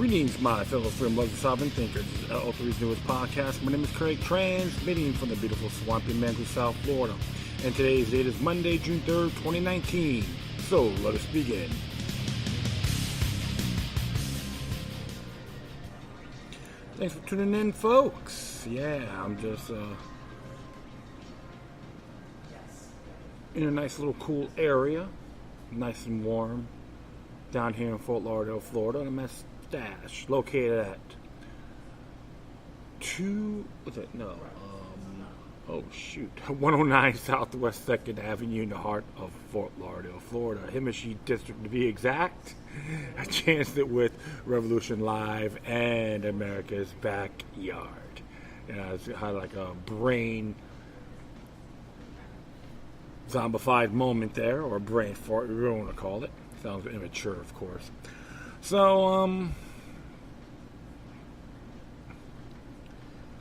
Greetings, my fellow freedom lovers and sovereign thinkers. This is LO3's newest podcast. My name is Craig, transmitting from the beautiful swampy Mango, South Florida. And today's date is Monday, June 3rd, 2019. So, let us begin. Thanks for tuning in, folks. Yeah, I'm just in a nice little cool area. Nice and warm. Down here in Fort Lauderdale, Florida. And I'm at Stash, located at 109 Southwest 2nd Avenue in the heart of Fort Lauderdale, Florida. Himmershey District to be exact. I chanced it with Revolution Live and America's Backyard. And I had like a brain zombified moment there, or brain fart, whatever you want to call it. Sounds immature, of course. So,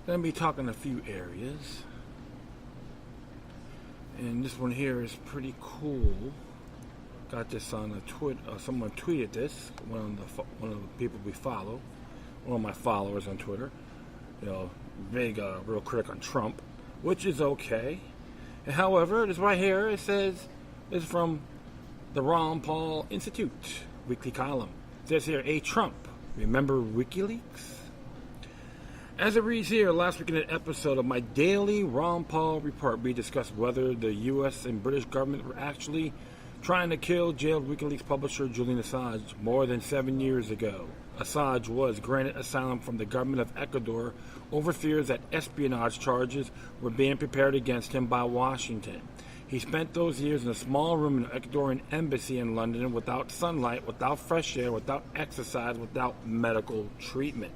gonna be talking a few areas, and this one here is pretty cool. Got this on the Twitter. Someone tweeted this. One of the people we follow, one of my followers on Twitter. You know, big real critic on Trump, which is okay. And however, this right here, it says this is from the Ron Paul Institute weekly column. It says here, "A Trump, remember Wikileaks?" As it reads here, last week in an episode of my daily Ron Paul report, we discussed whether the U.S. and British government were actually trying to kill jailed Wikileaks publisher Julian Assange more than 7 years ago. Assange was granted asylum from the government of Ecuador over fears that espionage charges were being prepared against him by Washington. He spent those years in a small room in the Ecuadorian embassy in London without sunlight, without fresh air, without exercise, without medical treatment.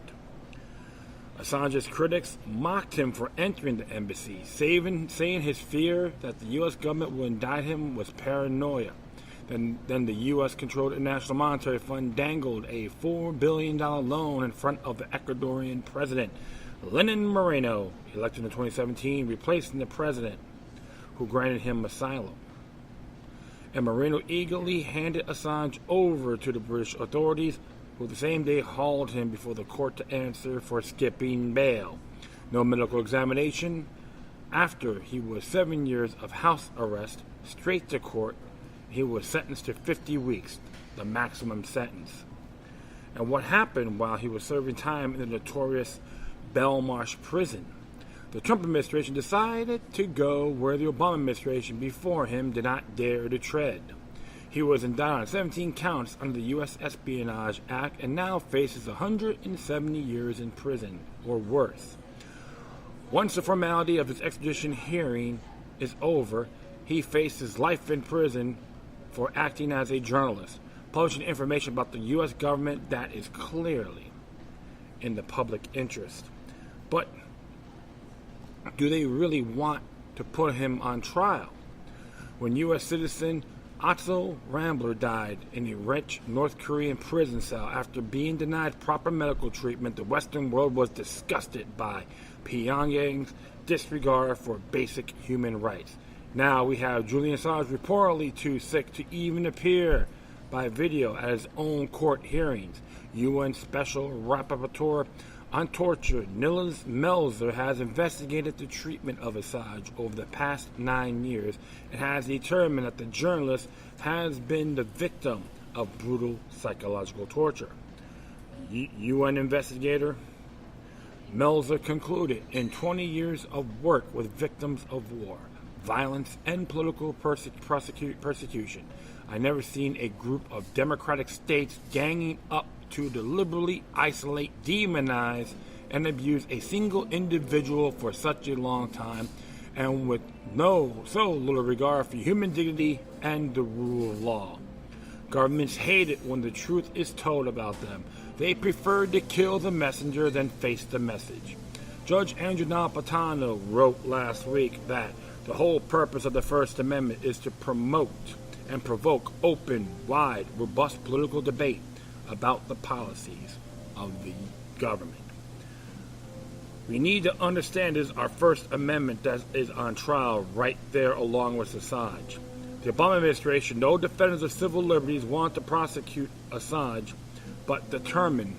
Assange's critics mocked him for entering the embassy, saying his fear that the U.S. government would indict him was paranoia. Then the U.S.-controlled International Monetary Fund dangled a $4 billion loan in front of the Ecuadorian president, Lenin Moreno, elected in 2017, replacing the president who granted him asylum. And Moreno eagerly handed Assange over to the British authorities, who the same day hauled him before the court to answer for skipping bail. No medical examination. After he was 7 years of house arrest, straight to court, he was sentenced to 50 weeks, the maximum sentence. And what happened while he was serving time in the notorious Belmarsh prison? The Trump administration decided to go where the Obama administration before him did not dare to tread. He was indicted on 17 counts under the U.S. Espionage Act and now faces 170 years in prison, or worse. Once the formality of his extradition hearing is over, he faces life in prison for acting as a journalist, publishing information about the U.S. government that is clearly in the public interest. But do they really want to put him on trial? When U.S. citizen Otto Rambler died in a wretched North Korean prison cell after being denied proper medical treatment, the Western world was disgusted by Pyongyang's disregard for basic human rights. Now we have Julian Assange reportedly too sick to even appear by video at his own court hearings. UN Special Rapporteur on Torture, Nils Melzer, has investigated the treatment of Assange over the past 9 years and has determined that the journalist has been the victim of brutal psychological torture. UN investigator Melzer concluded, in 20 years of work with victims of war, violence, and political persecution, I never seen a group of democratic states ganging up to deliberately isolate, demonize, and abuse a single individual for such a long time, and with so little regard for human dignity and the rule of law. Governments hate it when the truth is told about them. They prefer to kill the messenger than face the message. Judge Andrew Napolitano wrote last week that the whole purpose of the First Amendment is to promote and provoke open, wide, robust political debate about the policies of the government. We need to understand this is our First Amendment that is on trial right there along with Assange. The Obama administration, no defenders of civil liberties want to prosecute Assange, but determined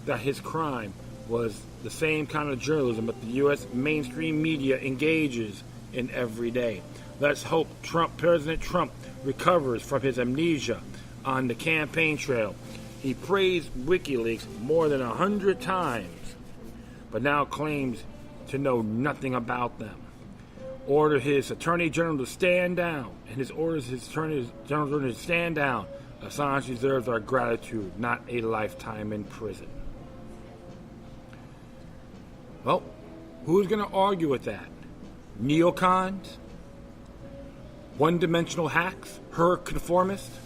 that his crime was the same kind of journalism that the U.S. mainstream media engages in every day. Let's hope President Trump recovers from his amnesia on the campaign trail. He praised Wikileaks more than 100 times, but now claims to know nothing about them. Ordered his Attorney General to stand down, and his orders his Attorney General to stand down. Assange deserves our gratitude, not a lifetime in prison. Well, who's going to argue with that? Neocons? One-dimensional hacks? Her conformists?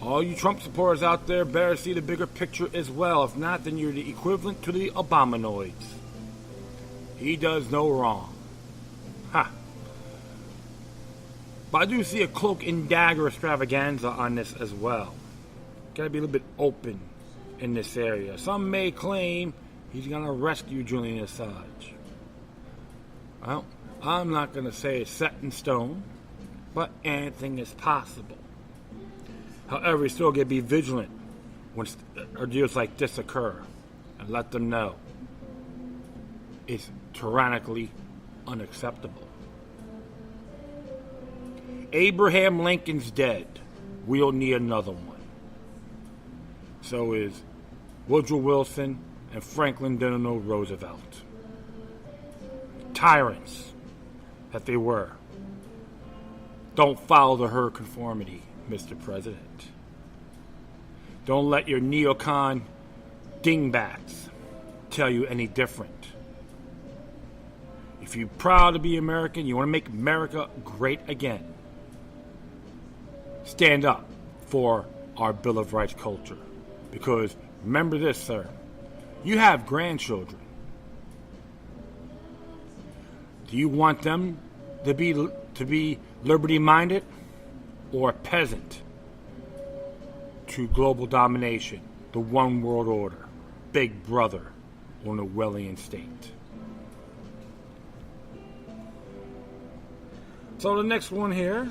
All you Trump supporters out there better see the bigger picture as well. If not, then you're the equivalent to the Obamanoids. He does no wrong. Ha! But I do see a cloak and dagger extravaganza on this as well. Gotta be a little bit open in this area. Some may claim he's gonna rescue Julian Assange. Well, I'm not gonna say it's set in stone, but anything is possible. However, you still gotta be vigilant when ordeals like this occur, and let them know it's tyrannically unacceptable. Abraham Lincoln's dead. We'll need another one. So is Woodrow Wilson and Franklin Delano Roosevelt. Tyrants that they were. Don't follow the herd conformity, Mr. President. Don't let your neocon dingbats tell you any different. If you're proud to be American, you want to make America great again, stand up for our Bill of Rights culture. Because remember this, sir, you have grandchildren. Do you want them to be liberty-minded or a peasant to global domination, the one world order, Big Brother, or an Orwellian state? So the next one here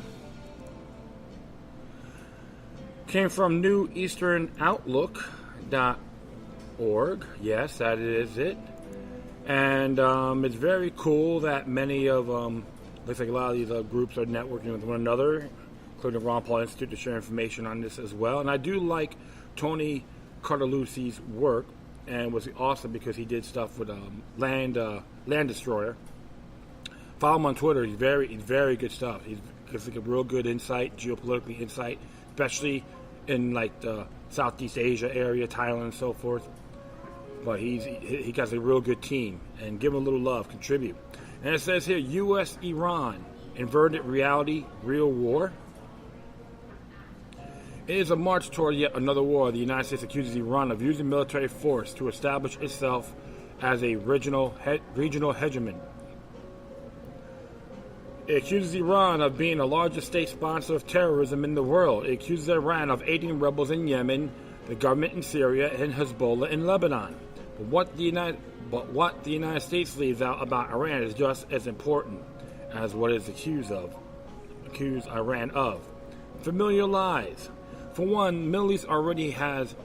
came from neweasternoutlook.org. Yes, that is it. And it's very cool that many of, looks like a lot of these groups are networking with one another, including the Ron Paul Institute, to share information on this as well. And I do like Tony Cartalucci's work, and was awesome because he did stuff with Land Destroyer. Follow him on Twitter. He's very good stuff. He's like a real good insight, geopolitically insight, especially in like the Southeast Asia area, Thailand and so forth. But he got a real good team, and give him a little love, contribute. And it says here, U.S.-Iran, inverted reality, real war. It is a march toward yet another war. The United States accuses Iran of using military force to establish itself as a regional hegemon. It accuses Iran of being the largest state sponsor of terrorism in the world. It accuses Iran of aiding rebels in Yemen, the government in Syria, and Hezbollah in Lebanon. But what the United States leaves out about Iran is just as important as what it is accused Iran of. Familiar lies. For one, Middle East already has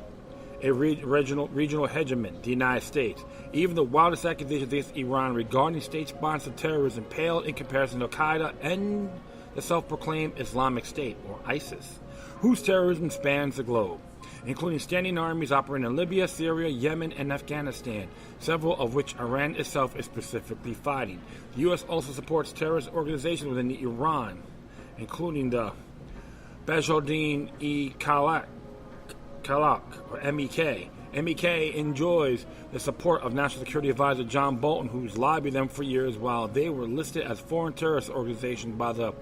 a regional hegemon, the United States. Even the wildest accusations against Iran regarding state-sponsored terrorism paled in comparison to Al-Qaeda and the self-proclaimed Islamic State, or ISIS, whose terrorism spans the globe, including standing armies operating in Libya, Syria, Yemen, and Afghanistan, several of which Iran itself is specifically fighting. The U.S. also supports terrorist organizations within Iran, including the Bajaldin-e-Khalaq, or MEK. MEK enjoys the support of National Security Advisor John Bolton, who's lobbied them for years while they were listed as foreign terrorist organizations by the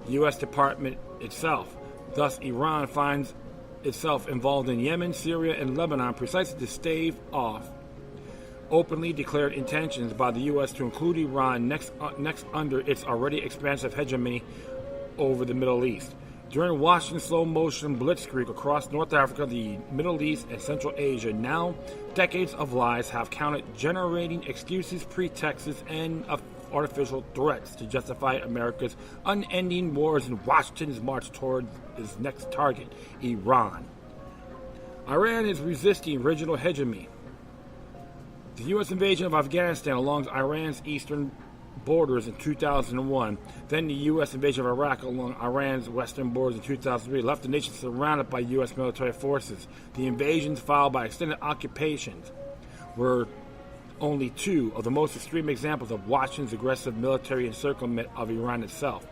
U.S. Department itself. Thus, Iran finds itself involved in Yemen, Syria, and Lebanon precisely to stave off openly declared intentions by the U.S. to include Iran next under its already expansive hegemony over the Middle East. During Washington's slow-motion blitzkrieg across North Africa, the Middle East, and Central Asia, now decades of lies have counted, generating excuses, pretexts, and artificial threats to justify America's unending wars and Washington's march toward its next target, Iran. Iran is resisting regional hegemony. The U.S. invasion of Afghanistan along Iran's eastern borders in 2001, then the U.S. invasion of Iraq along Iran's western borders in 2003 left the nation surrounded by U.S. military forces. The invasions, followed by extended occupations, were only two of the most extreme examples of Washington's aggressive military encirclement of Iran itself.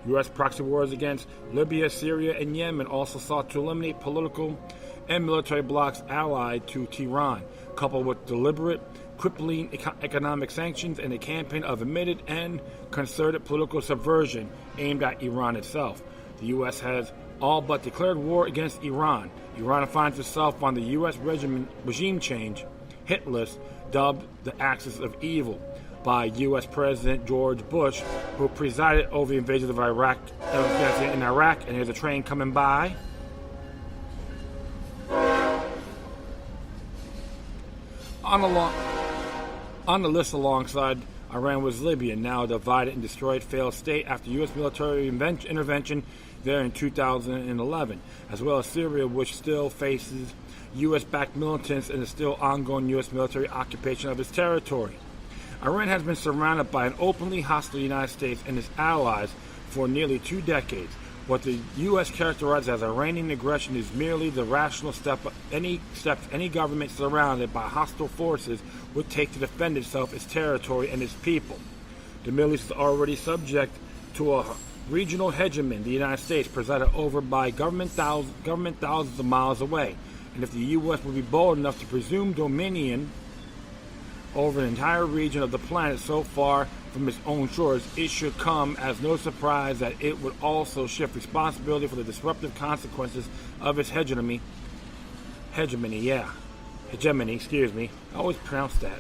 U.S. proxy wars against Libya, Syria, and Yemen also sought to eliminate political and military blocs allied to Tehran, coupled with deliberate, crippling economic sanctions and a campaign of admitted and concerted political subversion aimed at Iran itself. The U.S. has all but declared war against Iran. Iran finds itself on the U.S. regime change hit list, dubbed the Axis of Evil by U.S. President George Bush, who presided over the invasion of Iraq, and here's a train coming by. On the list alongside Iran was Libya, now a divided and destroyed failed state after U.S. military intervention there in 2011, as well as Syria, which still faces U.S.-backed militants and the still ongoing U.S. military occupation of its territory. Iran has been surrounded by an openly hostile United States and its allies for nearly 2 decades. What the U.S. characterizes as Iranian aggression is merely the rational steps any government surrounded by hostile forces would take to defend itself, its territory, and its people. The Middle East is already subject to a regional hegemony, the United States, presided over by government thousands of miles away. And if the U.S. would be bold enough to presume dominion over an entire region of the planet so far from its own shores, it should come as no surprise that it would also shift responsibility for the disruptive consequences of its hegemony. I always pronounce that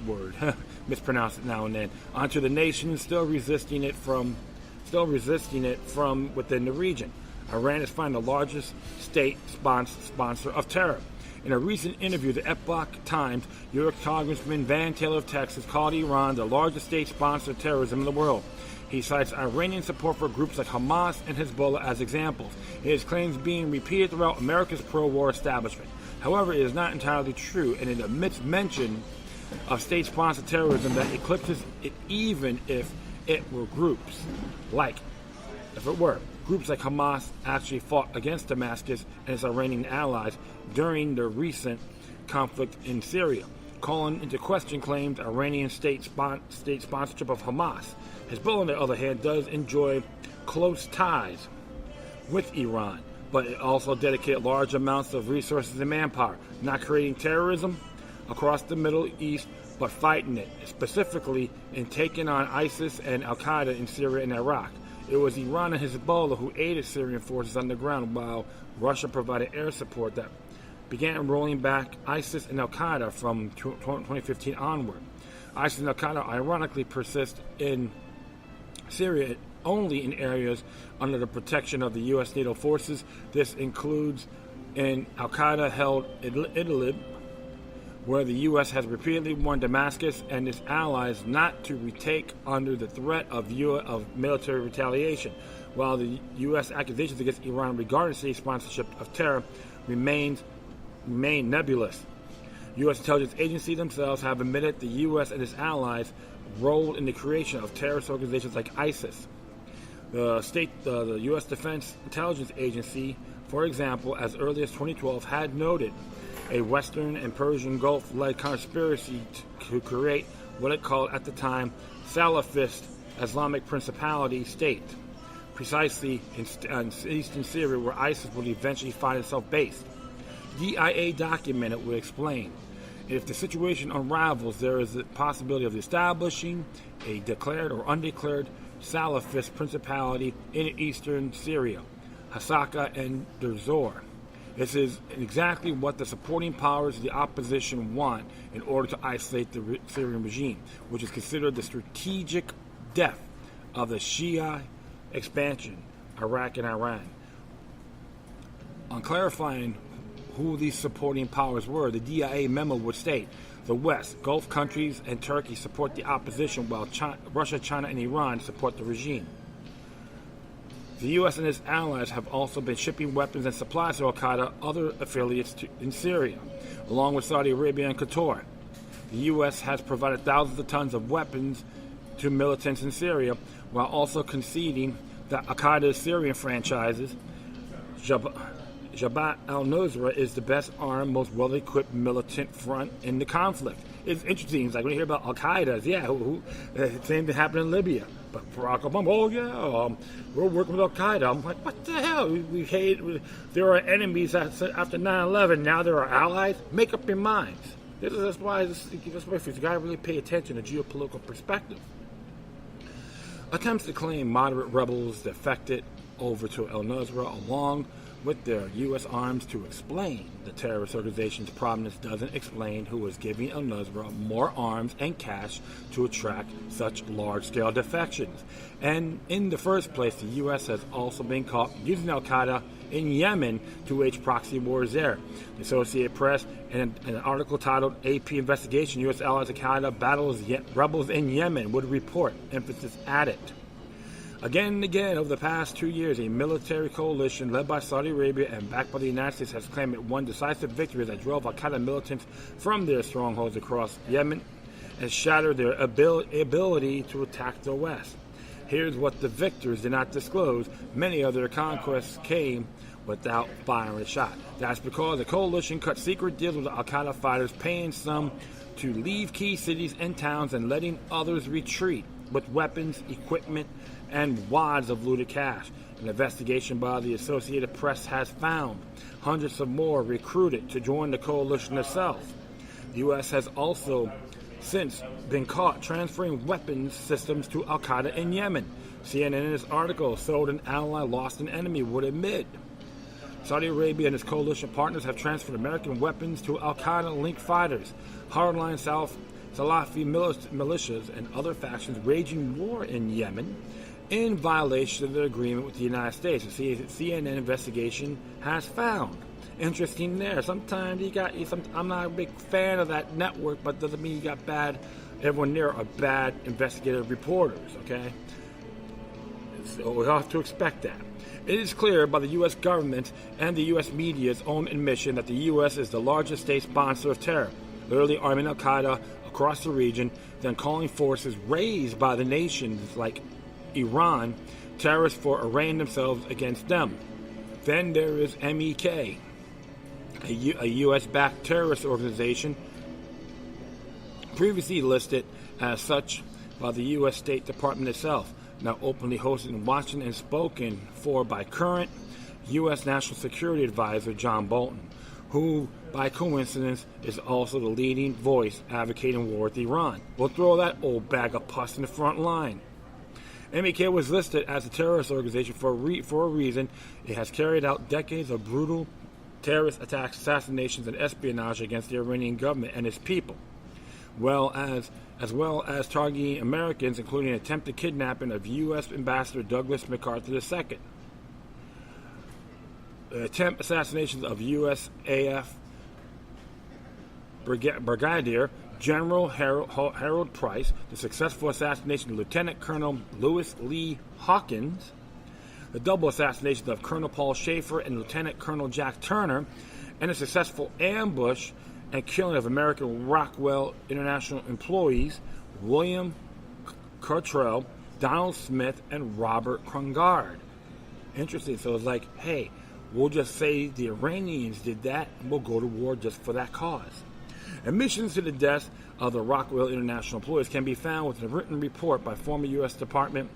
word, mispronounce it now and then, onto the nations still resisting it from within the region. Iran is finally the largest state sponsor of terror. In a recent interview, the Epoch Times, New York Congressman Van Taylor of Texas called Iran the largest state sponsor of terrorism in the world. He cites Iranian support for groups like Hamas and Hezbollah as examples. His claims being repeated throughout America's pro-war establishment. However, it is not entirely true, and it omits mention of state-sponsored terrorism that eclipses it, even if it were groups like Hamas actually fought against Damascus and its Iranian allies during the recent conflict in Syria, calling into question claimed Iranian state sponsorship of Hamas. Hezbollah, on the other hand, does enjoy close ties with Iran, but it also dedicated large amounts of resources and manpower, not creating terrorism across the Middle East, but fighting it, specifically in taking on ISIS and Al-Qaeda in Syria and Iraq. It was Iran and Hezbollah who aided Syrian forces on the ground, while Russia provided air support that began rolling back ISIS and Al-Qaeda from 2015 onward. ISIS and Al-Qaeda ironically persist in Syria only in areas under the protection of the U.S. NATO forces. This includes in Al-Qaeda-held Idlib, where the U.S. has repeatedly warned Damascus and its allies not to retake under the threat of military retaliation, while the U.S. accusations against Iran regarding state sponsorship of terror remain nebulous. U.S. intelligence agencies themselves have admitted the U.S. and its allies' role in the creation of terrorist organizations like ISIS. The U.S. Defense Intelligence Agency, for example, as early as 2012, had noted a Western and Persian Gulf-led conspiracy to create what it called at the time Salafist Islamic Principality State, precisely in eastern Syria, where ISIS would eventually find itself based. DIA documented would explain, if the situation unravels, there is a possibility of establishing a declared or undeclared Salafist principality in eastern Syria, Hasaka and Derzor. This is exactly what the supporting powers of the opposition want in order to isolate the Syrian regime, which is considered the strategic death of the Shia expansion, Iraq and Iran. On clarifying who these supporting powers were, the DIA memo would state, the West, Gulf countries, and Turkey support the opposition, while Russia, China, and Iran support the regime. The U.S. and its allies have also been shipping weapons and supplies to al-Qaeda other affiliates in Syria, along with Saudi Arabia and Qatar. The U.S. has provided thousands of tons of weapons to militants in Syria, while also conceding that al-Qaeda's Syrian franchises, Jabhat al-Nusra, is the best armed, most well-equipped militant front in the conflict. It's interesting. It's like when you hear about al-Qaeda, the same thing happened in Libya. But Barack Obama, we're working with al-Qaeda. I'm like, what the hell? We hate. There are enemies after 9/11. Now there are allies. Make up your minds. That's why you got to really pay attention to geopolitical perspective. Attempts to claim moderate rebels defected over to al-Nusra along with their U.S. arms to explain the terrorist organization's prominence doesn't explain who is giving al-Nusra more arms and cash to attract such large-scale defections. And in the first place, the U.S. has also been caught using al-Qaeda in Yemen to wage proxy wars there. The Associated Press, in an article titled AP Investigation, U.S. Allies al-Qaeda battles rebels in Yemen, would report, emphasis added. Again and again, over the past 2 years, a military coalition led by Saudi Arabia and backed by the United States has claimed it won decisive victories that drove al-Qaeda militants from their strongholds across Yemen and shattered their ability to attack the West. Here's what the victors did not disclose. Many of their conquests came without firing a shot. That's because the coalition cut secret deals with al-Qaeda fighters, paying some to leave key cities and towns and letting others retreat with weapons, equipment, and wads of looted cash. An investigation by the Associated Press has found hundreds of more recruited to join the coalition itself. The U.S. has also since been caught transferring weapons systems to al-Qaeda in Yemen. CNN in its article, "Sold an ally, lost an enemy," would admit. Saudi Arabia and its coalition partners have transferred American weapons to al-Qaeda-linked fighters, hardline Salafi militias, and other factions waging war in Yemen in violation of the agreement with the United States. The CNN investigation has found. Interesting there. Sometimes I'm not a big fan of that network, but doesn't mean you got everyone there are bad investigative reporters, okay? So we have to expect that. It is clear by the U.S. government and the U.S. media's own admission that the U.S. is the largest state sponsor of terror, literally arming al-Qaeda across the region, then calling forces raised by the nations like Iran, terrorists, for arraying themselves against them. Then there is MEK, a U.S.-backed terrorist organization previously listed as such by the U.S. State Department itself, now openly hosted in Washington and spoken for by current U.S. National Security Advisor John Bolton, who, by coincidence, is also the leading voice advocating war with Iran. We'll throw that old bag of pus in the front line. MEK was listed as a terrorist organization for a reason. It has carried out decades of brutal terrorist attacks, assassinations, and espionage against the Iranian government and its people, as well as targeting Americans, including attempted kidnapping of U.S. Ambassador Douglas MacArthur II, attempt assassinations of USAF Brigadier General Harold Price, the successful assassination of Lieutenant Colonel Lewis Lee Hawkins, the double assassinations of Colonel Paul Schaefer and Lieutenant Colonel Jack Turner, and the successful ambush and killing of American Rockwell International employees William Cottrell, Donald Smith, and Robert Krungard. Interesting. So it's like, hey, we'll just say the Iranians did that, and we'll go to war just for that cause. Admissions to the deaths of the Rockwell International employees can be found within a written report by former U.S. Department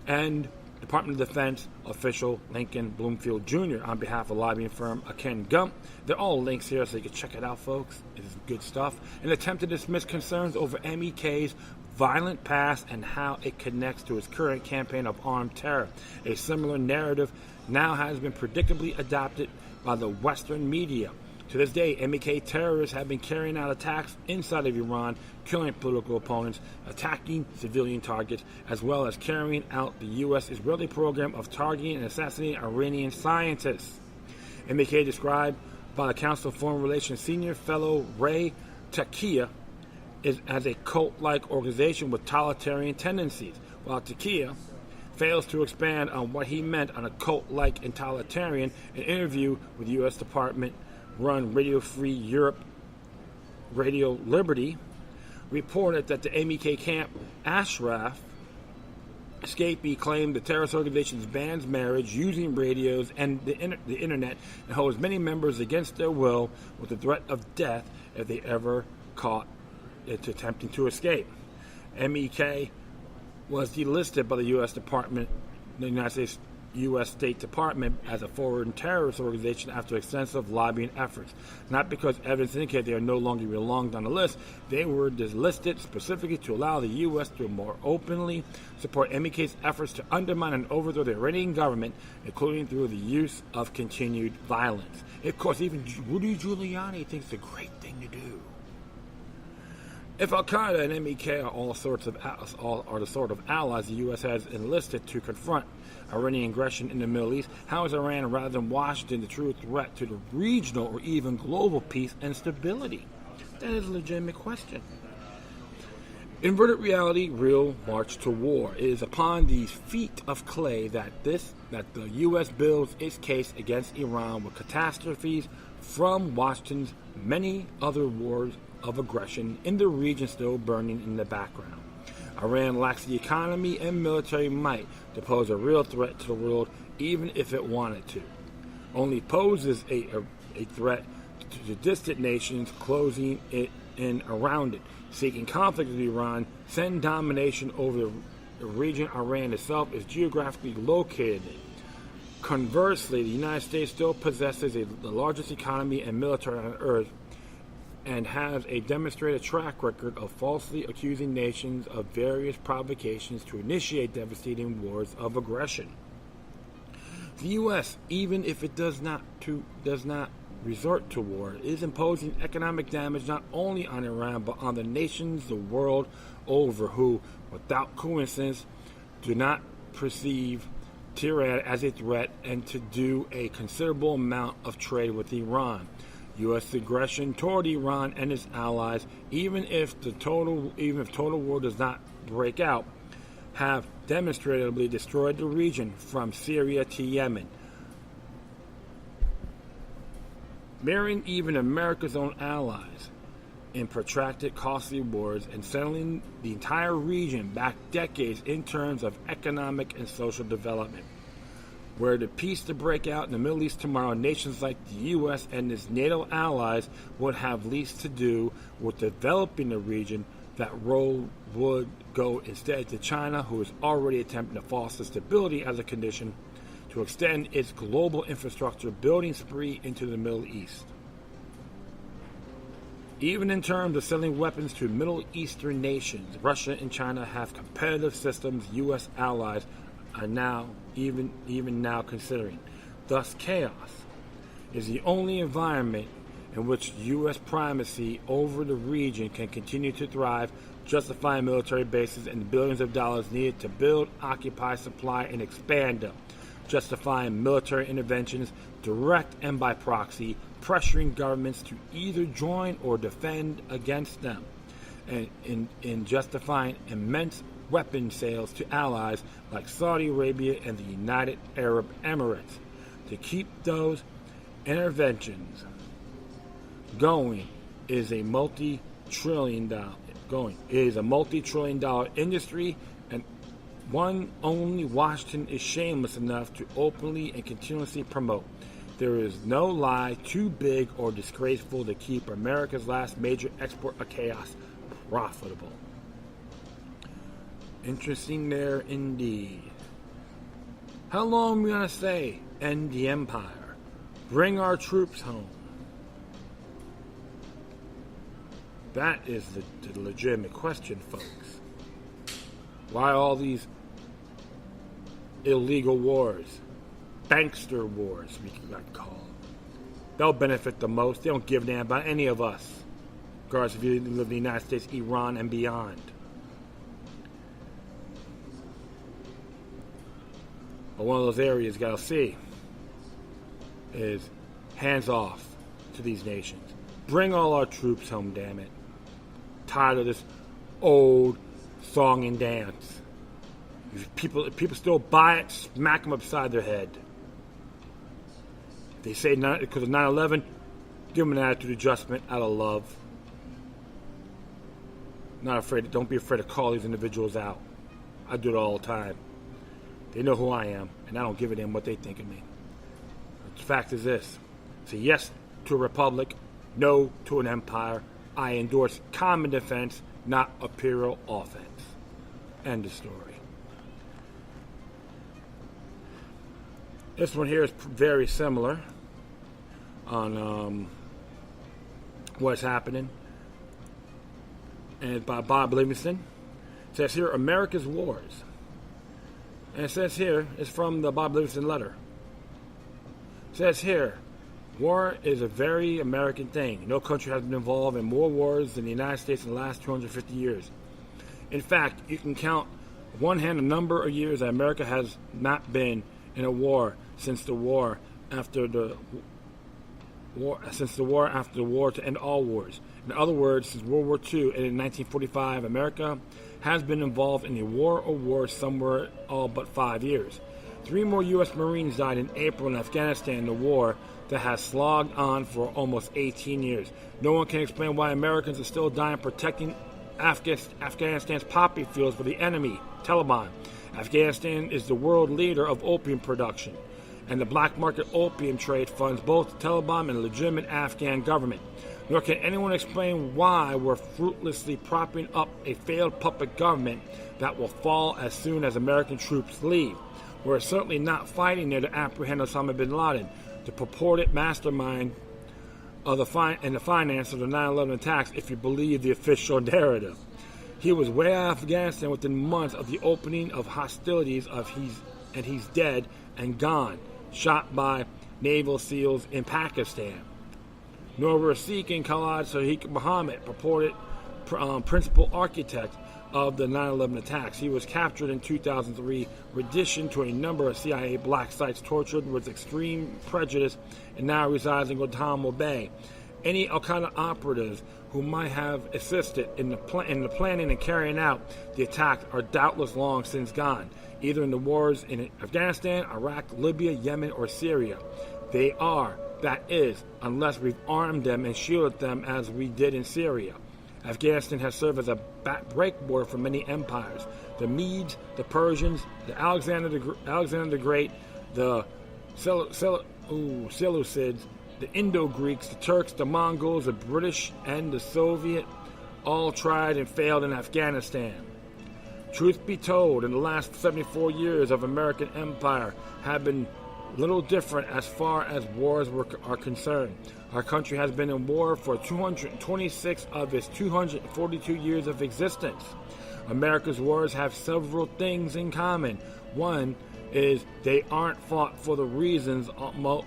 and Department of Defense official Lincoln Bloomfield Jr. on behalf of lobbying firm Ken Gump. They're all links here, so you can check it out, folks. It is good stuff. An attempt to dismiss concerns over MEK's violent past and how it connects to its current campaign of armed terror. A similar narrative now has been predictably adopted by the Western media. To this day, MEK terrorists have been carrying out attacks inside of Iran, killing political opponents, attacking civilian targets, as well as carrying out the U.S.-Israeli program of targeting and assassinating Iranian scientists. MEK, described by the Council of Foreign Relations Senior Fellow Ray Takia, is as a cult-like organization with totalitarian tendencies. While Takia, fails to expand on what he meant on a cult-like and totalitarian. An interview with U.S. Department-run Radio Free Europe, Radio Liberty, reported that the MEK camp Ashraf escapee claimed the terrorist organization bans marriage using radios and the internet and holds many members against their will with the threat of death if they ever caught it attempting to escape. MEK was delisted by the U.S. State Department as a foreign terrorist organization after extensive lobbying efforts. Not because evidence indicated they are no longer belonged on the list, they were delisted specifically to allow the U.S. to more openly support MEK's efforts to undermine and overthrow the Iranian government, including through the use of continued violence. Of course, even Rudy Giuliani thinks it's a great thing to do. If Al-Qaeda and MEK are the sort of allies the U.S. has enlisted to confront Iranian aggression in the Middle East, how is Iran, rather than Washington, the true threat to the regional or even global peace and stability? That is a legitimate question. Inverted reality, real march to war. It is upon these feet of clay that the U.S. builds its case against Iran, with catastrophes from Washington's many other wars of aggression in the region still burning in the background. Iran lacks the economy and military might to pose a real threat to the world, even if it wanted to. Only poses a threat to the distant nations closing it in around it, seeking conflict with Iran, send domination over the region Iran itself is geographically located in. Conversely, the United States still possesses the largest economy and military on earth, and has a demonstrated track record of falsely accusing nations of various provocations to initiate devastating wars of aggression. The U.S., even if it does not resort to war, is imposing economic damage not only on Iran but on the nations the world over who, without coincidence, do not perceive Tehran as a threat and to do a considerable amount of trade with Iran. U.S. aggression toward Iran and its allies, even if total war does not break out, have demonstrably destroyed the region from Syria to Yemen. Marrying even America's own allies in protracted, costly wars and settling the entire region back decades in terms of economic and social development. Were the peace to break out in the Middle East tomorrow, nations like the U.S. and its NATO allies would have least to do with developing the region. That role would go instead to China, who is already attempting to foster stability as a condition to extend its global infrastructure building spree into the Middle East. Even in terms of selling weapons to Middle Eastern nations, Russia and China have competitive systems U.S. allies are now even now considering. Thus, chaos is the only environment in which U.S. primacy over the region can continue to thrive, justifying military bases and billions of dollars needed to build, occupy, supply, and expand them, justifying military interventions, direct and by proxy, pressuring governments to either join or defend against them, and in justifying immense weapon sales to allies like Saudi Arabia and the United Arab Emirates. To keep those interventions going is a multi-trillion dollar industry, and one only Washington is shameless enough to openly and continuously promote. There is no lie too big or disgraceful to keep America's last major export of chaos profitable. Interesting there indeed. How long are we going to say, end the empire? Bring our troops home? That is the legitimate question, folks. Why all these illegal wars? Bankster wars, we could call them. They'll benefit the most. They don't give a damn about any of us, regardless if you live in the United States, Iran, and beyond. But one of those areas you gotta see is hands off to these nations. Bring all our troops home, damn it. Tired of this old song and dance. If people still buy it, smack them upside their head. If they say not because of 9/11, give them an attitude adjustment out of love. Not afraid. Don't be afraid to call these individuals out. I do it all the time. They know who I am, and I don't give a damn what they think of me. The fact is this: say yes to a republic, no to an empire. I endorse common defense, not imperial offense. End of story. This one here is very similar on what's happening. And it's by Bob Livingston. It says here, America's Wars. And it says here, it's from the Bob Livingston letter. It says here, war is a very American thing. No country has been involved in more wars than the United States in the last 250 years. In fact, you can count one hand the number of years that America has not been in a war since the war after the war to end all wars. In other words, since World War II and in 1945, America has been involved in a war or wars somewhere all but 5 years. 3 more U.S. Marines died in April in Afghanistan, the war that has slogged on for almost 18 years. No one can explain why Americans are still dying protecting Afghanistan's poppy fields for the enemy, Taliban. Afghanistan is the world leader of opium production, and the black market opium trade funds both the Taliban and the legitimate Afghan government. Nor can anyone explain why we're fruitlessly propping up a failed puppet government that will fall as soon as American troops leave. We're certainly not fighting there to apprehend Osama bin Laden, the purported mastermind of the finance of the 9/11 attacks, if you believe the official narrative. He was way out of Afghanistan within months of the opening of hostilities, and he's dead and gone, shot by naval SEALs in Pakistan. Nor were seeking Khalid Sheikh Mohammed, purported principal architect of the 9/11 attacks. He was captured in 2003, renditioned to a number of CIA black sites, tortured with extreme prejudice, and now resides in Guantanamo Bay. Any Al-Qaeda operatives who might have assisted in the planning and carrying out the attack are doubtless long since gone, either in the wars in Afghanistan, Iraq, Libya, Yemen, or Syria. They are, that is, unless we've armed them and shielded them as we did in Syria. Afghanistan has served as a breakwater for many empires. The Medes, the Persians, the Alexander the Great, the Seleucids, the Indo-Greeks, the Turks, the Mongols, the British, and the Soviet all tried and failed in Afghanistan. Truth be told, in the last 74 years of American empire have been little different as far as wars are concerned. Our country has been in war for 226 of its 242 years of existence. America's wars have several things in common. One is they aren't fought for the reasons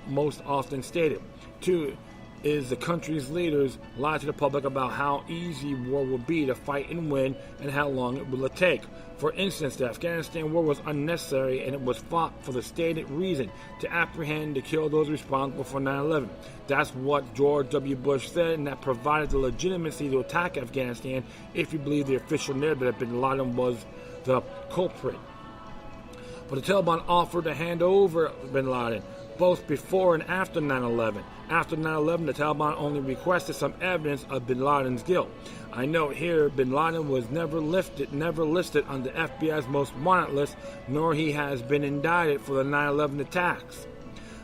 most often stated. Two is the country's leaders lie to the public about how easy war will be to fight and win and how long it will take. For instance, the Afghanistan war was unnecessary and it was fought for the stated reason to apprehend and kill those responsible for 9/11. That's what George W. Bush said, and that provided the legitimacy to attack Afghanistan if you believe the official narrative that bin Laden was the culprit. But the Taliban offered to hand over bin Laden both before and after 9/11. After 9/11, the Taliban only requested some evidence of bin Laden's guilt. I note here, bin Laden was never listed on the FBI's most wanted list, nor he has been indicted for the 9/11 attacks,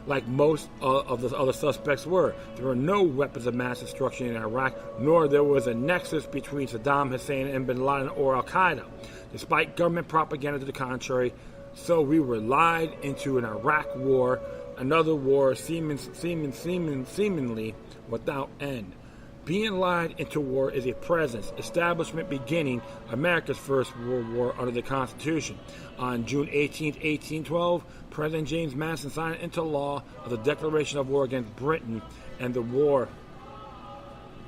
like most of the other suspects were. There were no weapons of mass destruction in Iraq, nor there was a nexus between Saddam Hussein and bin Laden or Al-Qaeda, despite government propaganda to the contrary. So we were lied into an Iraq war, another war seemingly without end. Being lied into war is a presence, establishment beginning America's First World War under the Constitution. On June 18, 1812, President James Madison signed into law the Declaration of War against Britain, and the war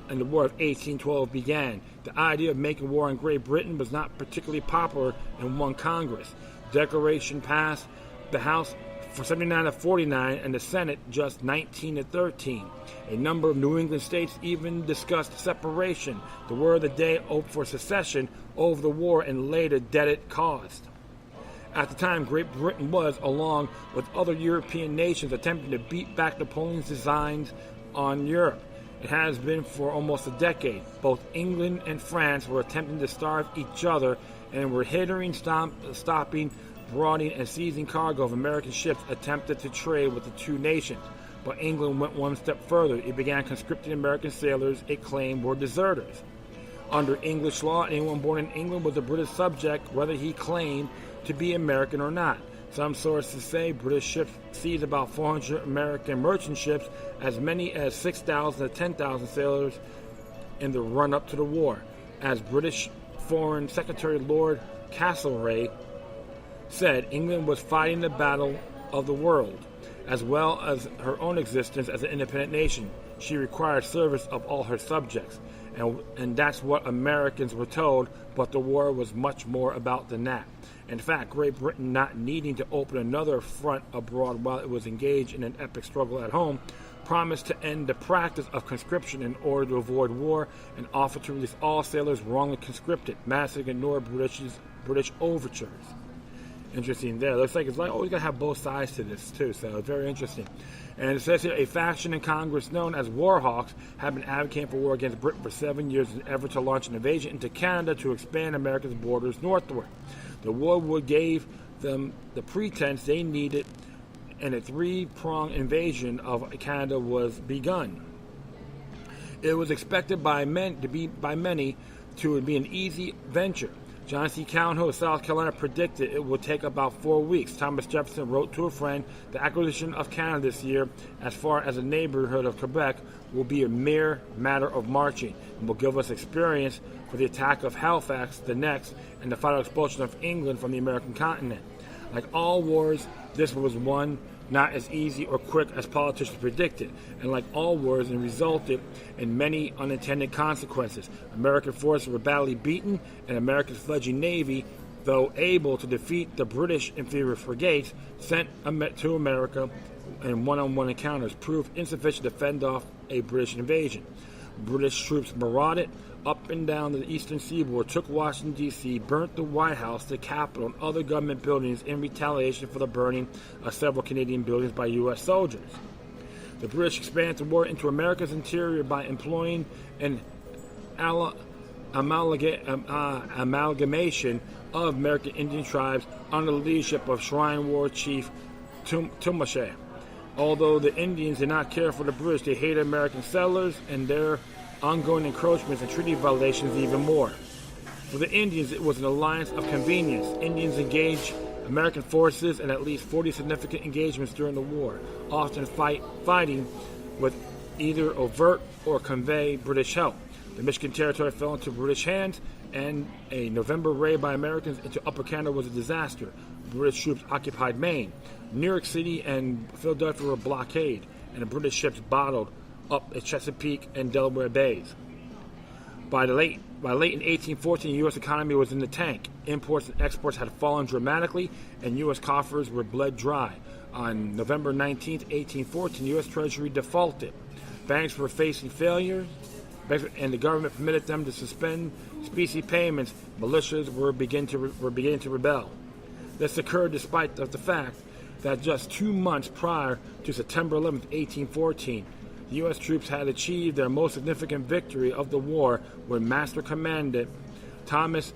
of 1812 began. The idea of making war on Great Britain was not particularly popular in one Congress. The Declaration passed the House for 79 to 49 and the Senate just 19 to 13. A number of New England states even discussed separation, the word of the day for secession over the war and later debt it caused. At the time, Great Britain was, along with other European nations, attempting to beat back Napoleon's designs on Europe. It has been for almost a decade. Both England and France were attempting to starve each other and were hindering, stopping, boarding, and seizing cargo of American ships attempted to trade with the two nations. But England went one step further. It began conscripting American sailors it claimed were deserters. Under English law, anyone born in England was a British subject, whether he claimed to be American or not. Some sources say British ships seized about 400 American merchant ships, as many as 6,000 to 10,000 sailors in the run-up to the war. As British Foreign Secretary Lord Castlereagh said, England was fighting the battle of the world, as well as her own existence as an independent nation. She required service of all her subjects, and that's what Americans were told, but the war was much more about than that. In fact, Great Britain, not needing to open another front abroad while it was engaged in an epic struggle at home, promised to end the practice of conscription in order to avoid war and offered to release all sailors wrongly conscripted, massively ignored British overtures. Interesting there. Looks like it's like always got to have both sides to this too, so it's very interesting. And it says here, a faction in Congress known as War Hawks have been advocating for war against Britain for 7 years in an effort to launch an invasion into Canada to expand America's borders northward. The war would give them the pretense they needed, and a three-pronged invasion of Canada was begun. It was expected by many to be an easy venture. John C. Calhoun of South Carolina predicted it would take about 4 weeks. Thomas Jefferson wrote to a friend, the acquisition of Canada this year, as far as the neighborhood of Quebec, will be a mere matter of marching, and will give us experience for the attack of Halifax the next, and the final expulsion of England from the American continent. Like all wars, this was one not as easy or quick as politicians predicted, and like all wars, it resulted in many unintended consequences. American forces were badly beaten, and America's fledgling navy, though able to defeat the British inferior frigates sent to America in one-on-one encounters, proved insufficient to fend off a British invasion. British troops marauded up and down the eastern seaboard, took Washington, D.C., burnt the White House, the Capitol, and other government buildings in retaliation for the burning of several Canadian buildings by U.S. soldiers. The British expanded the war into America's interior by employing an amalgamation of American Indian tribes under the leadership of Shrine War Chief TeknoAxe. Although the Indians did not care for the British, they hated American settlers and their ongoing encroachments and treaty violations even more. For the Indians, it was an alliance of convenience. Indians engaged American forces in at least 40 significant engagements during the war, often fighting with either overt or covert British help. The Michigan Territory fell into British hands, and a November raid by Americans into Upper Canada was a disaster. British troops occupied Maine. New York City and Philadelphia were blockaded, and the British ships bottled up at Chesapeake and Delaware Bays. By late in 1814, the U.S. economy was in the tank. Imports and exports had fallen dramatically, and U.S. coffers were bled dry. On November 19, 1814, the U.S. Treasury defaulted. Banks were facing failure, and the government permitted them to suspend specie payments. Militias were beginning to rebel. This occurred despite the fact that just 2 months prior to September 11, 1814, the U.S. troops had achieved their most significant victory of the war when Master Commandant Thomas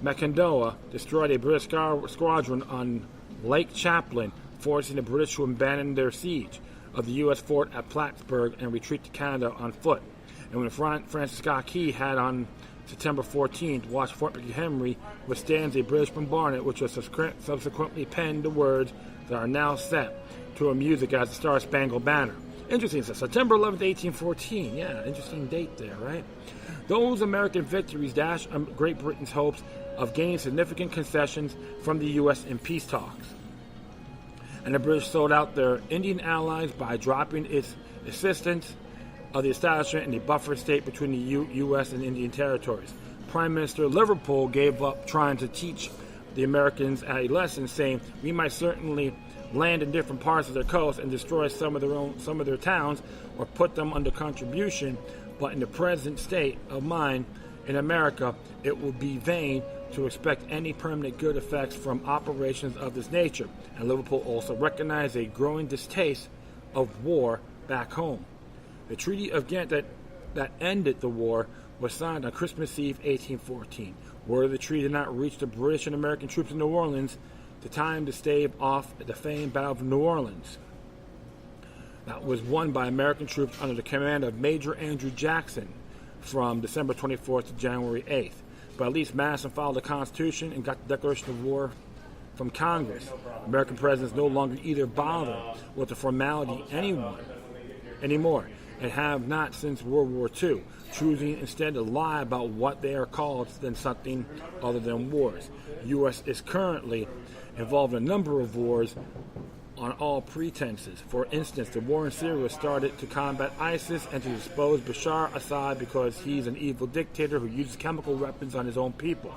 Mackendoa destroyed a British squadron on Lake Champlain, forcing the British to abandon their siege of the U.S. fort at Plattsburgh and retreat to Canada on foot. And when Francis Scott Key had on September 14th watched Fort McHenry withstand a British bombardment, which was subsequently penned the words that are now set to a music as the Star Spangled Banner. Interesting. So September 11th, 1814. Yeah, interesting date there, right? Those American victories dashed Great Britain's hopes of gaining significant concessions from the U.S. in peace talks. And the British sold out their Indian allies by dropping its assistance of the establishment in the buffer state between the U.S. and Indian territories. Prime Minister Liverpool gave up trying to teach the Americans a lesson, saying, "We might certainly land in different parts of their coast and destroy some of their towns or put them under contribution, but in the present state of mind, In America, it would be vain to expect any permanent good effects from operations of this nature, and Liverpool also recognized a growing distaste of war back home. The Treaty of Ghent that ended the war was signed on Christmas Eve 1814. Word of the treaty did not reach the British and American troops in New Orleans the time to stave off the famed Battle of New Orleans. That was won by American troops under the command of Major Andrew Jackson from December 24th to January 8th. But at least Madison followed the Constitution and got the Declaration of War from Congress. American presidents no longer either bother with the formality anymore, and have not since World War II, choosing instead to lie about what they are called than something other than wars. The U.S. is currently involved in a number of wars on all pretenses. For instance, the war in Syria was started to combat ISIS and to dispose Bashar Assad because he's an evil dictator who uses chemical weapons on his own people.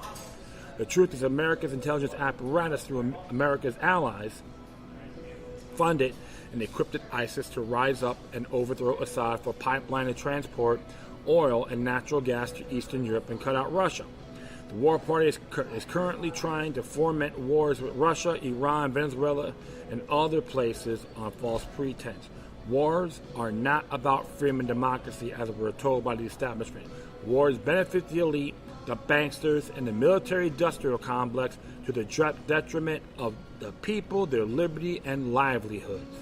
The truth is America's intelligence apparatus, through America's allies, funded and equipped ISIS to rise up and overthrow Assad for pipeline and transport oil and natural gas to Eastern Europe and cut out Russia. The War Party is currently trying to foment wars with Russia, Iran, Venezuela, and other places on false pretense. Wars are not about freedom and democracy, as we're told by the establishment. Wars benefit the elite, the banksters, and the military-industrial complex to the detriment of the people, their liberty, and livelihoods.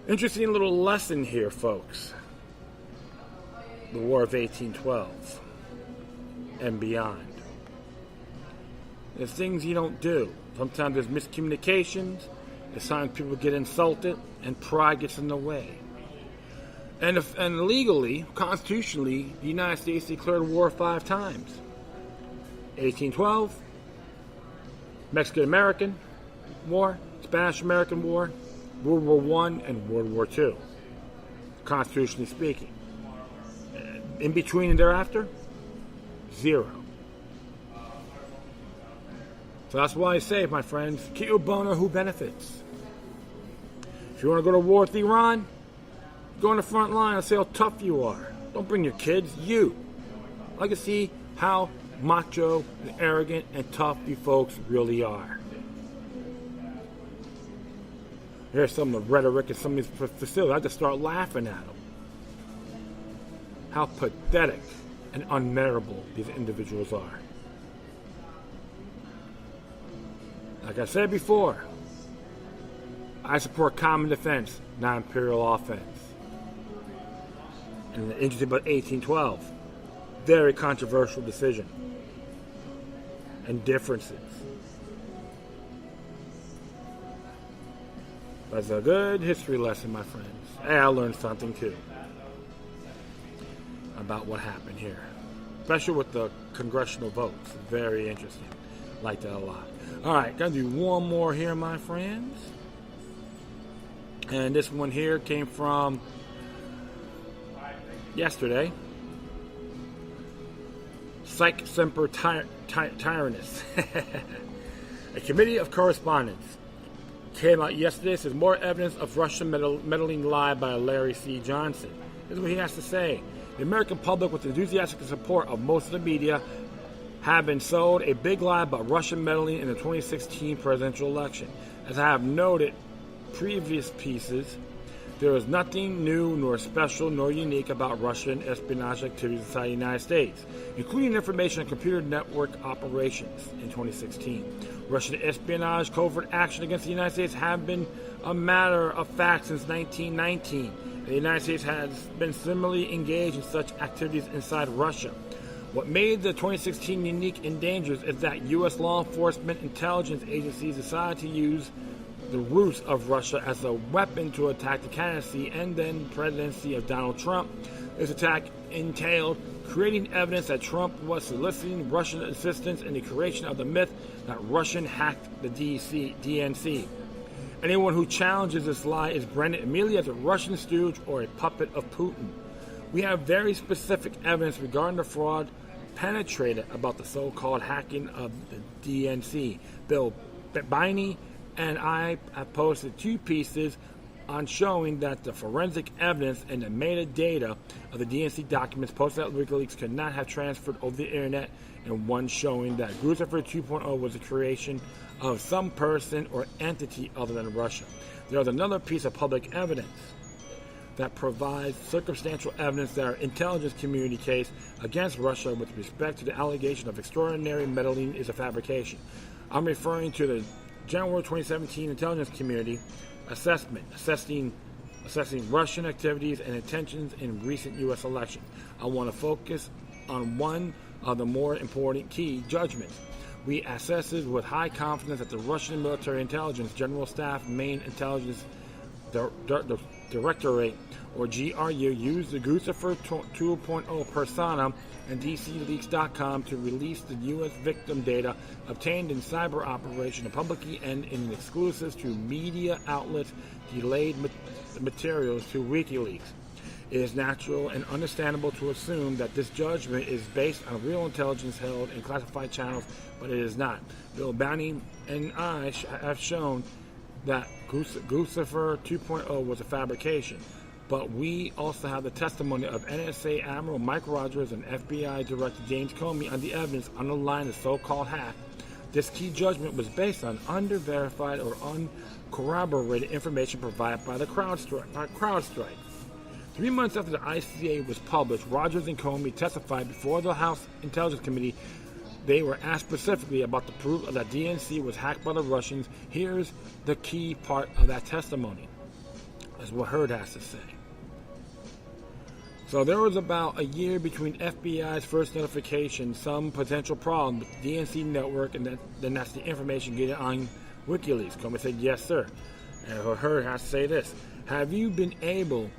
Interesting little lesson here, folks. The War of 1812 and beyond. There's things you don't do. Sometimes there's miscommunications. There's times people get insulted, and pride gets in the way. And legally, constitutionally, the United States declared war 5 times. 1812, Mexican-American War, Spanish-American War, World War I, and World War II, constitutionally speaking. In between and thereafter, 0. So that's why I say, my friends, que bono, who benefits? If you want to go to war with Iran, go on the front line and say how tough you are. Don't bring your kids, you. I can see how macho and arrogant and tough you folks really are. Here's some of the rhetoric in some of these facilities. I just start laughing at them. How pathetic and unmerritable these individuals are. Like I said before, I support common defense, not imperial offense. And interesting about 1812, very controversial decision and differences. That's a good history lesson, my friends. And I learned something too about what happened here, especially with the congressional votes. Very interesting. Like that a lot. All right, gonna do one more here, my friends. And this one here came from yesterday. Psych Semper Tyrannis. A committee of correspondence came out yesterday. Says more evidence of Russian meddling lie by Larry C. Johnson. This is what he has to say. The American public, with enthusiastic support of most of the media, have been sold a big lie about Russian meddling in the 2016 presidential election. As I have noted previous pieces, there is nothing new nor special nor unique about Russian espionage activities inside the United States, including information on computer network operations in 2016. Russian espionage, covert action against the United States have been a matter of fact since 1919. The United States has been similarly engaged in such activities inside Russia. What made the 2016 unique and dangerous is that U.S. law enforcement intelligence agencies decided to use the roots of Russia as a weapon to attack the candidacy and then presidency of Donald Trump. This attack entailed creating evidence that Trump was soliciting Russian assistance in the creation of the myth that Russian hacked the DNC. Anyone who challenges this lie is branded immediately as a Russian stooge or a puppet of Putin. We have very specific evidence regarding the fraud penetrated about the so-called hacking of the DNC. Bill Biney and I have posted 2 pieces on showing that the forensic evidence and the metadata of the DNC documents posted at Wikileaks could not have transferred over the internet, and one showing that Lucifer 2.0 was a creation of some person or entity other than Russia. There is another piece of public evidence that provides circumstantial evidence that our intelligence community case against Russia with respect to the allegation of extraordinary meddling is a fabrication. I'm referring to the January 2017 intelligence community assessment, assessing Russian activities and intentions in recent U.S. elections. I want to focus on one of the more important key judgments. We assessed with high confidence that the Russian Military Intelligence General Staff Main Intelligence Directorate, or GRU, used the Lucifer 2.0 persona and DCLeaks.com to release the U.S. victim data obtained in cyber operation publicly and in exclusives to media outlets, delayed materials to WikiLeaks. It is natural and understandable to assume that this judgment is based on real intelligence held in classified channels, but it is not. Bill Bowney and I have shown that Lucifer 2.0 was a fabrication, but we also have the testimony of NSA Admiral Mike Rogers and FBI Director James Comey on the evidence underlying the so-called hack. This key judgment was based on under-verified or uncorroborated information provided by the CrowdStrike. 3 months after the ICA was published, Rogers and Comey testified before the House Intelligence Committee. They were asked specifically about the proof that DNC was hacked by the Russians. Here's the key part of that testimony. That's what Hurd has to say. So there was about a year between FBI's first notification, some potential problem with the DNC network, and then that's the information getting on WikiLeaks. Comey said, yes, sir. And Hurd has to say this. Have you been able,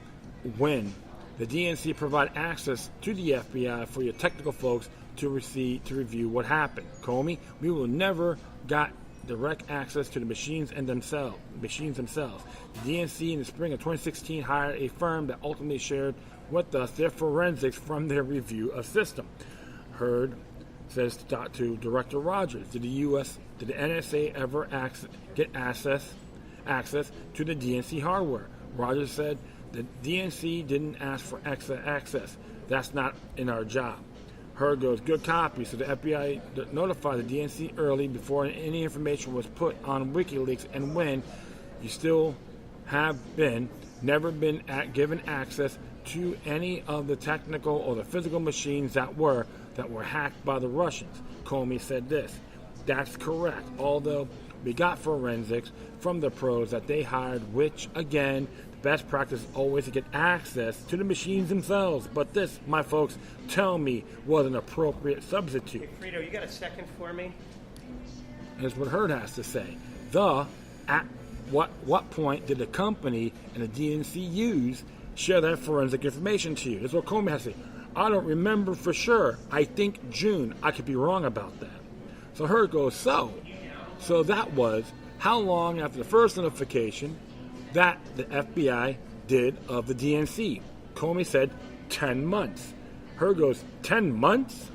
when the DNC provide access to the FBI for your technical folks to review what happened? Comey, we will never got direct access to the machines themselves. The DNC in the spring of 2016 hired a firm that ultimately shared with us their forensics from their review of system. Hurd says to Director Rogers, did the NSA ever get access to the DNC hardware? Rogers said the DNC didn't ask for access. That's not in our job. Hurd goes, good copy. So the FBI notified the DNC early before any information was put on WikiLeaks, and when you still have never been given access to any of the technical or the physical machines that were hacked by the Russians. Comey said this. That's correct. Although we got forensics from the pros that they hired, which again, best practice is always to get access to the machines themselves. But this, my folks, tell me, was an appropriate substitute. Hey, Frito, you got a second for me? Here's what Hurd has to say. At what point did the company and the DNC share that forensic information to you? That's what Comey has to say. I don't remember for sure. I think June. I could be wrong about that. So Hurd goes, so that was how long after the first notification that the FBI did of the DNC? Comey said 10 months. Hurd goes, 10 months?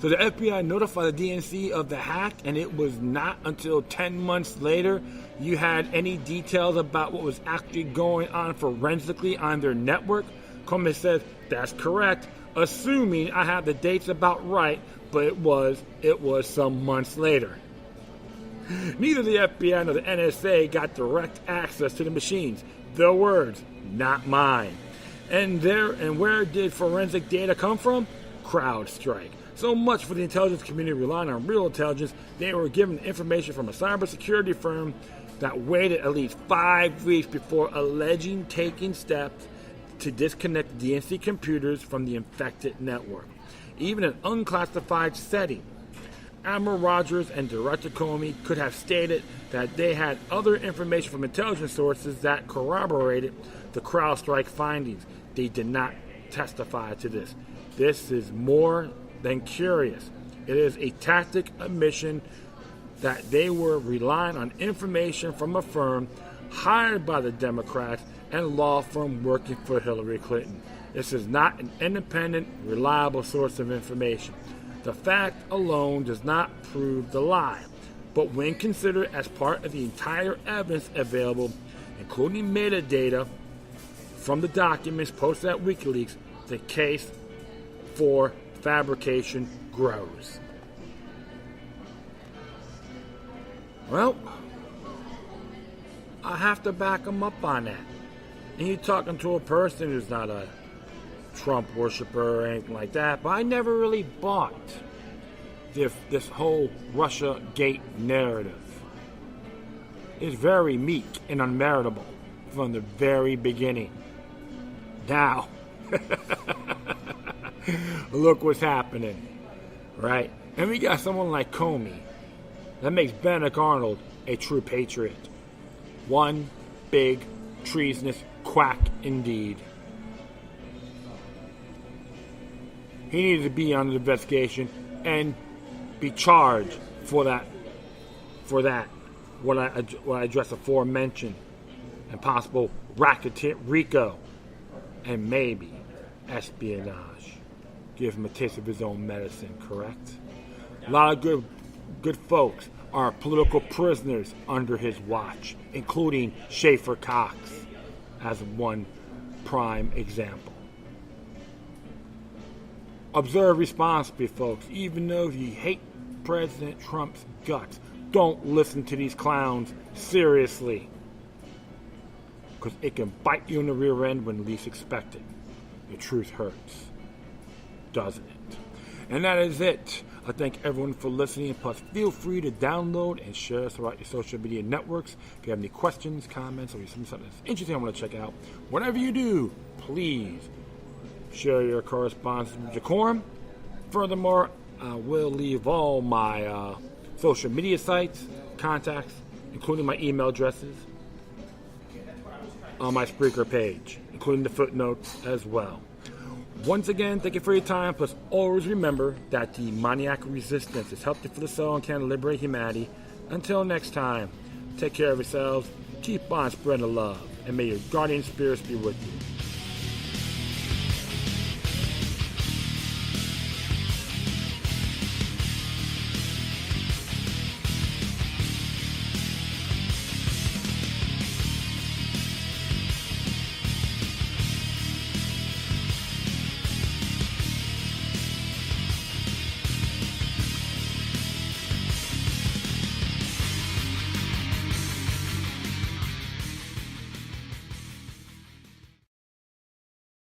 So the FBI notified the DNC of the hack, and it was not until 10 months later you had any details about what was actually going on forensically on their network? Comey says, that's correct, assuming I have the dates about right, but it was some months later. Neither the FBI nor the NSA got direct access to the machines. Their words, not mine. And where did forensic data come from? CrowdStrike. So much for the intelligence community relying on real intelligence. They were given information from a cybersecurity firm that waited at least 5 weeks before alleging taking steps to disconnect DNC computers from the infected network. Even in an unclassified setting, Admiral Rogers and Director Comey could have stated that they had other information from intelligence sources that corroborated the CrowdStrike findings. They did not testify to this. This is more than curious. It is a tactic admission that they were relying on information from a firm hired by the Democrats and law firm working for Hillary Clinton. This is not an independent, reliable source of information. The fact alone does not prove the lie, but when considered as part of the entire evidence available, including metadata from the documents posted at Wikileaks, the case for fabrication grows. Well, I have to back him up on that. And you're talking to a person who's not a Trump worshiper or anything like that, but I never really bought this whole Russia Gate narrative. It's very meek and unmeritable from the very beginning. Now, look what's happening, right? And we got someone like Comey that makes Benedict Arnold a true patriot. One big treasonous quack indeed. He needed to be under investigation and be charged for that. What I addressed aforementioned, and possible racketeer, RICO, and maybe espionage. Give him a taste of his own medicine. Correct? A lot of good folks are political prisoners under his watch, including Schaefer Cox as one prime example. Observe responsibly, folks. Even though you hate President Trump's guts, don't listen to these clowns seriously, because it can bite you in the rear end when least expected. The truth hurts, doesn't it? And that is it. I thank everyone for listening. Plus, feel free to download and share us throughout your social media networks. If you have any questions, comments, or something that's interesting I want to check out, whatever you do, please share your correspondence with decorum. Furthermore, I will leave all my social media sites, contacts, including my email addresses, on my Spreaker page, including the footnotes as well. Once again, thank you for your time. Plus, always remember that the demoniac resistance is healthy for the soul and can liberate humanity. Until next time, take care of yourselves, keep on spreading the love, and may your guardian spirits be with you.